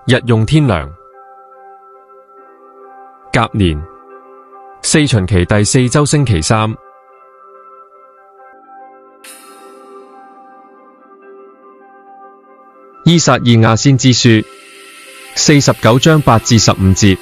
日用天糧。甲年四旬期第4周星期3。依撒意亞先知書49章8至15節。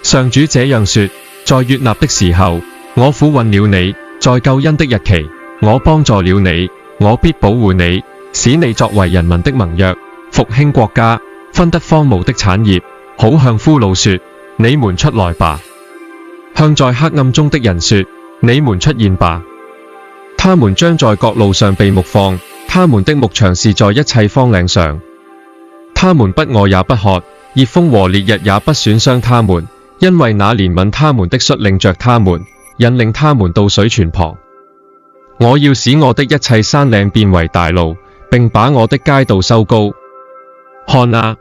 上主這樣說：在悅納的時候，我俯允了你；在救恩的日期，我幫助了你。我必保護你，使你作為人民的盟約，復興國家，分得荒蕪的產業，好向俘虜說：你們出來吧；向在黑暗中的人說：你們出現吧。他們將在各路上被牧放，他們的牧場是在一切荒嶺上。他們不餓也不渴，熱風和烈日也不損傷他們，因為那憐憫他們的率領着他們，引領他們到水泉旁。我要使我的一切山嶺變為大路，並把我的街道修高。看啊，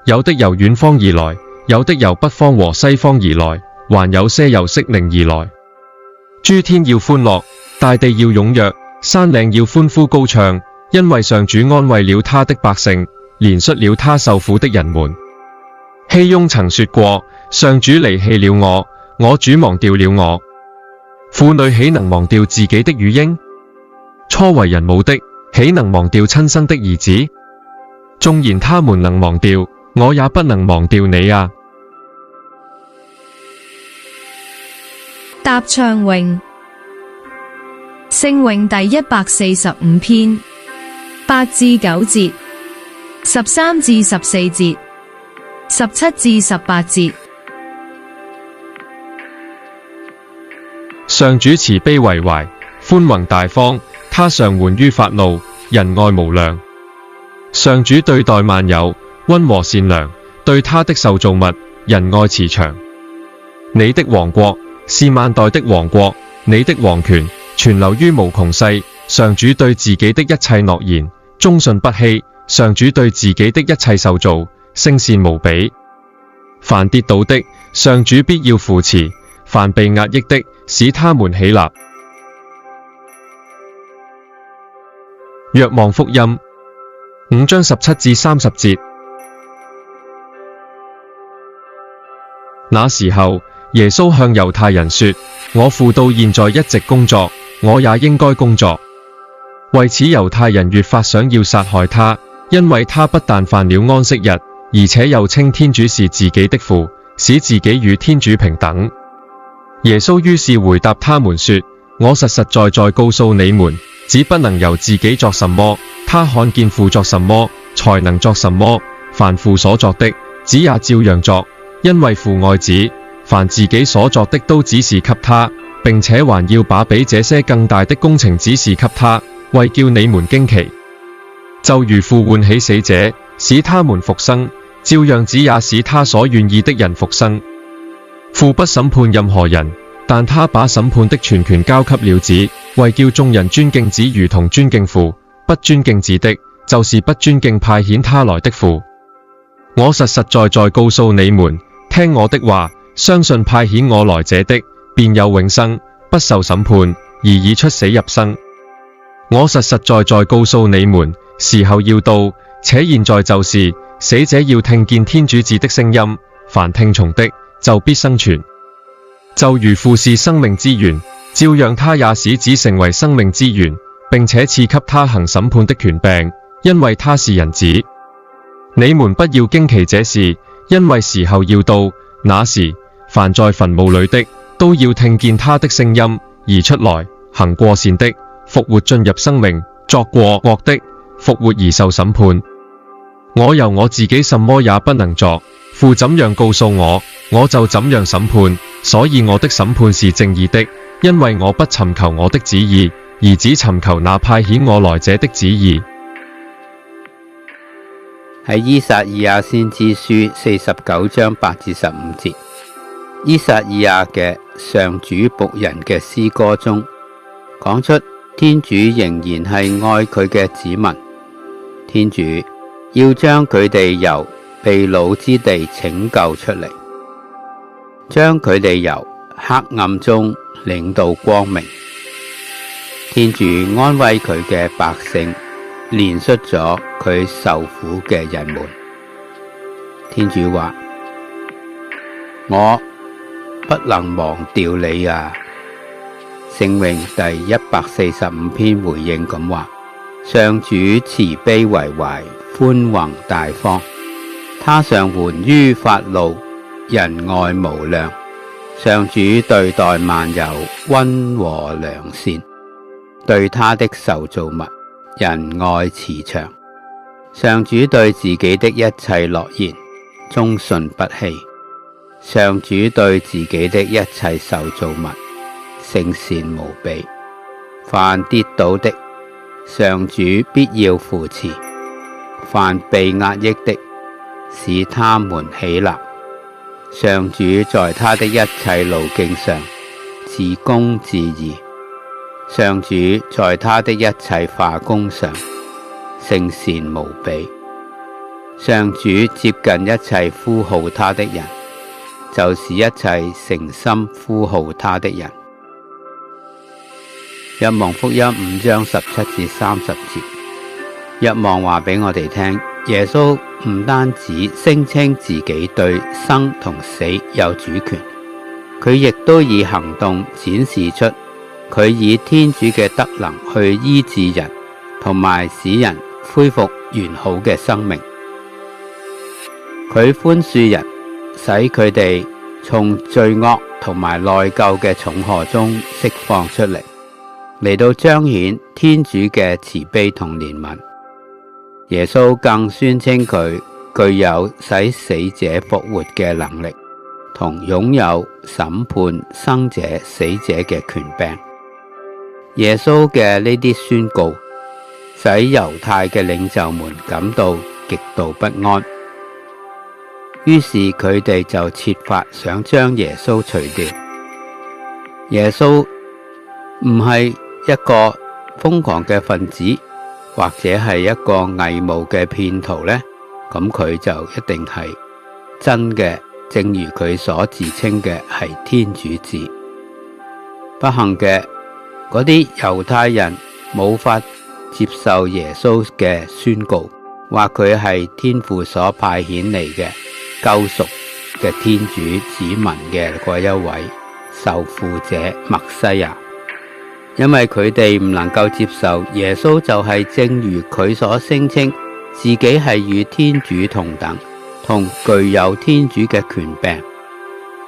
有的由遠方而來，有的由北方和西方而來，還有些由色寧而來。諸天要歡樂，大地要踴躍，山嶺要歡呼高唱，因為上主安慰了他的百姓，憐恤了他受苦的人們。熙雍曾說過：上主離棄了我，我主忘掉了我。婦女豈能忘掉自己的乳嬰？初為人母的，豈能忘掉親生的兒子？縱然他們能忘掉，我也不能忘掉你啊！答唱詠，聖詠第145篇，8至9節，13至14節，17至18節。上主慈悲為懷，寬宏大方，他常緩於發怒，仁愛無量。上主對待萬有，溫和善良，對他的受造物，仁愛慈祥。你的王國是萬代的王國，你的王權存留於無窮世。上主對自己的一切諾言，忠信不欺。上主對自己的一切受造，聖善無比。凡跌倒的，上主必要扶持；凡被壓抑的，使他們起立。若望福音5章17至30節。那時候，耶穌向猶太人說：我父到現在一直工作，我也應該工作。為此，猶太人越發想要殺害他，因為他不但犯了安息日，而且又稱天主是自己的父，使自己與天主平等。耶穌於是回答他們說：我實實在在告訴你們，子不能由自己作什麼，他看見父作什麼，才能作什麼。凡父所作的，子也照樣作，因為父愛子。凡自己所作的都指示給他，並且還要把比這些更大的工程指示給他，為叫你們驚奇。就如父喚起死者，使他們復生，照樣子也使他所願意的人復生。父不審判任何人，但他把審判的全權交給了子，為叫眾人尊敬子如同尊敬父。不尊敬子的，就是不尊敬派遣他來的父。我實實在在告訴你們，聽我的話，相信派遣我來者的，便有永生，不受審判，而已出死入生。我實實在在告訴你們，時候要到，且現在就是，死者要聽見天主子的聲音，凡聽從的，就必生存。就如父是生命之源，照樣他也使子成為生命之源，並且賜給他行審判的權柄，因為他是人子。你們不要驚奇這事，因為時候要到，那時凡在墳墓裏的，都要聽見他的聲音，而出來，行過善的，復活進入生命；作過惡的，復活而受審判。我由我自己什麼也不能作，父怎樣告訴我，我就怎樣審判。所以我的審判是正義的，因為我不尋求我的旨意，而只尋求那派遣我來者的旨意。喺依撒意亞先知書49章8至15節，依撒意亞嘅上主僕人嘅詩歌中，講出天主仍然係愛佢嘅子民，天主要將佢哋由被擄之地拯救出嚟，將佢哋由黑暗中領到光明。天主安慰佢嘅百姓，憐恤咗佢受苦嘅人們。天主話：我不能忘掉你啊！聖詠第145篇回應咁話：上主慈悲為懷，寬宏大方，他常緩於發怒，仁愛無量。上主對待萬有溫和良善，對他的受造物仁愛慈祥。上主對自己的一切諾言忠信不欺。上主對自己的一切受造物聖善無比。凡跌倒的，上主必要扶持；凡被壓抑的，使他們起立。上主在他的一切路徑上自公自義。上主在他的一切化工上聖善無比。上主接近一切呼號他的人，就是一切誠心呼號他的人。若望福音5章17至30節，若望話俾我哋聽，耶穌唔單止聲稱自己對生同死有主權，佢亦都以行動展示出佢以天主嘅德能去醫治人，同埋使人恢復完好嘅生命。佢寬恕人，使佢哋從罪惡同埋內疚嘅重荷中釋放出嚟，嚟到彰顯天主嘅慈悲同憐憫。耶穌更宣稱佢具有使死者復活嘅能力，同擁有審判生者死者嘅權柄。耶穌嘅呢啲宣告，使猶太嘅領袖們感到極度不安，於是佢哋就設法想將耶穌除掉。耶穌唔係一個瘋狂嘅分子，或者係一個偽冒嘅騙徒呢，咁佢就一定係真嘅，正如佢所自稱嘅係天主子。不幸嘅，嗰啲猶太人冇法接受耶穌嘅宣告，話佢係天父所派遣嚟嘅救贖嘅天主子民嘅嗰一位受傅者默西亞。因為佢哋唔能夠接受耶穌就係正如佢所聲稱自己係與天主同等，同具有天主嘅權柄，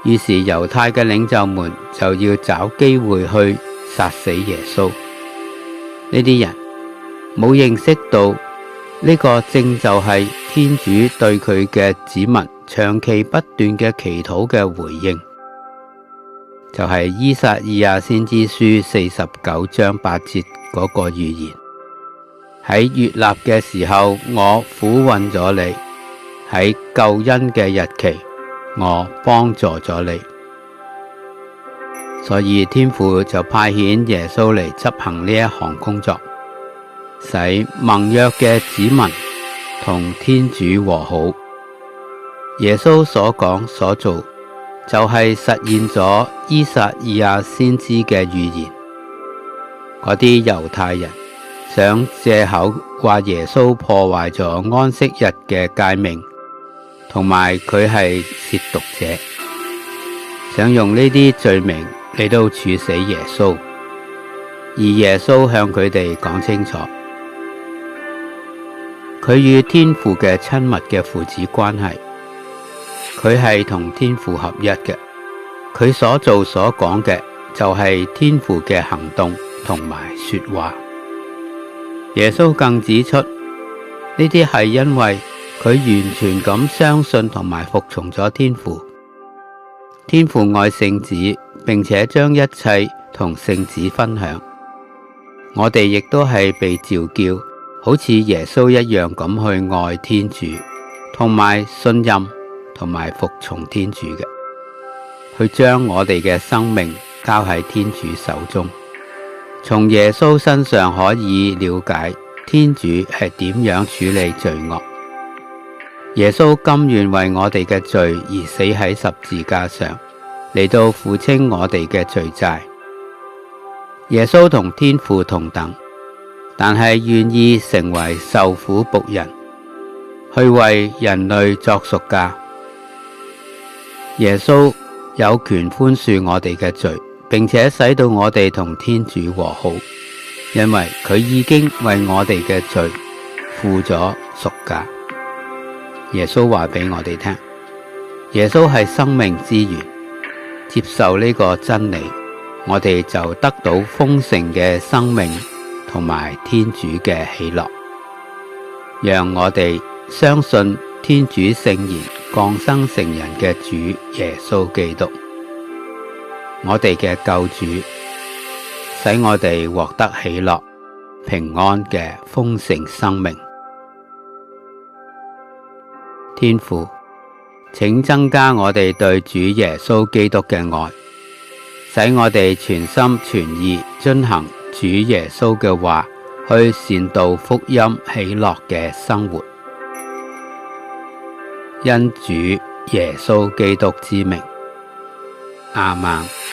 於是猶太嘅領袖們就要找機會去殺死耶穌。呢啲人冇認識到呢個正就係天主對佢嘅子民長期不斷嘅祈禱嘅回應，就係依撒意亞先知書49章8節嗰個預言。喺悅納嘅時候，我俯允咗你；喺救恩嘅日期，我幫助咗你。所以天父就派遣耶穌嚟執行呢一項工作，使盟約嘅子民同天主和好。耶穌所講所做，就係實現咗依撒意亞先知嘅預言。嗰啲猶太人想借口話耶穌破壞咗安息日嘅誡命，同埋佢係褻瀆者，想用呢啲罪名嚟到處死耶穌。而耶穌向佢哋講清楚，佢與天父嘅親密嘅父子關係，佢係同天父合一嘅，佢所做所講嘅就係天父嘅行動同埋說話。耶穌更指出，呢啲係因為佢完全咁相信同埋服從咗天父。天父愛聖子，並且將一切同聖子分享。我哋亦都係被召叫，好似耶穌一樣咁去愛天主，同埋信任同埋服從天主嘅，去將我哋嘅生命交喺天主手中。從耶穌身上可以了解天主係點樣處理罪惡。耶穌甘願為我哋嘅罪而死喺十字架上，嚟到付清我哋嘅罪債。耶穌同天父同等，但係願意成為受苦僕人，去為人類作贖價。耶穌有權寬恕我哋嘅罪，並且使到我哋同天主和好，因為佢已經為我哋嘅罪付咗贖價。耶穌話俾我哋聽，耶穌係生命之源，接受呢個真理，我哋就得到豐盛嘅生命同埋天主嘅喜樂。讓我哋相信天主聖言降生成人嘅主耶穌基督，我哋嘅救主，使我哋獲得喜樂平安嘅豐盛生命。天父，請增加我哋對主耶穌基督嘅愛，使我哋全心全意遵行主耶穌嘅話，去善道福音喜樂嘅生活。因主耶穌基督之名，阿們。